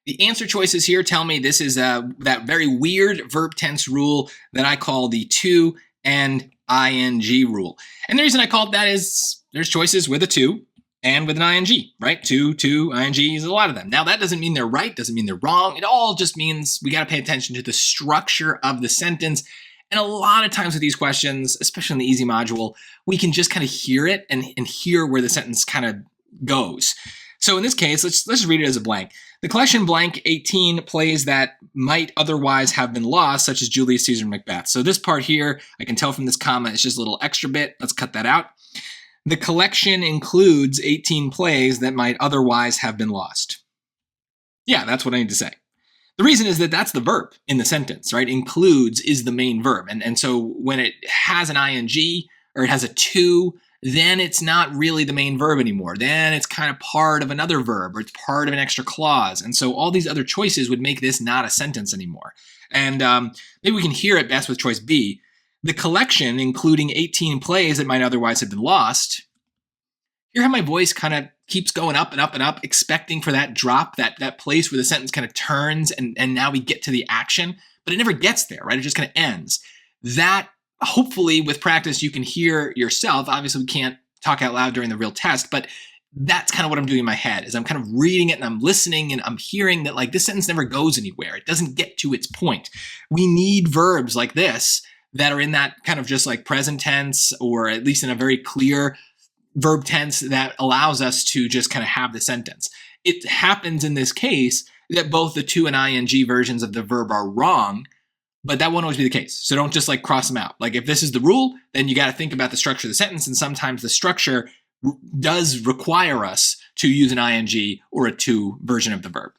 The answer choices here tell me this is that very weird verb tense rule that I call the to and ing rule. And the reason I call it that is there's choices with a to and with an ing, right? To, ing, a lot of them. Now that doesn't mean they're right, doesn't mean they're wrong. It all just means we got to pay attention to the structure of the sentence. And a lot of times with these questions, especially in the easy module, we can just kind of hear it and hear where the sentence kind of goes. So in this case, let's just read it as a blank. The collection blank 18 plays that might otherwise have been lost, such as Julius Caesar and Macbeth. So this part here, I can tell from this comma, it's just a little extra bit. Let's cut that out. The collection includes 18 plays that might otherwise have been lost. Yeah, that's what I need to say. The reason is that that's the verb in the sentence, right? Includes is the main verb. And so when it has an ing or it has a to, then it's not really the main verb anymore. Then it's kind of part of another verb or it's part of an extra clause. And so all these other choices would make this not a sentence anymore. And maybe we can hear it best with choice B. The collection, including 18 plays that might otherwise have been lost. Hear how my voice kind of keeps going up and up and up, expecting for that drop, that place where the sentence kind of turns and now we get to the action, but it never gets there, right? It just kind of ends. That, hopefully with practice, you can hear yourself. Obviously we can't talk out loud during the real test, but that's kind of what I'm doing in my head is I'm kind of reading it and I'm listening and I'm hearing that like this sentence never goes anywhere. It doesn't get to its point. We need verbs like this that are in that kind of just like present tense or at least in a very clear verb tense that allows us to just kind of have the sentence. It happens in this case that both the to and ing versions of the verb are wrong, but that won't always be the case. So don't just like cross them out. Like if this is the rule, then you got to think about the structure of the sentence. And sometimes the structure does require us to use an ing or a to version of the verb.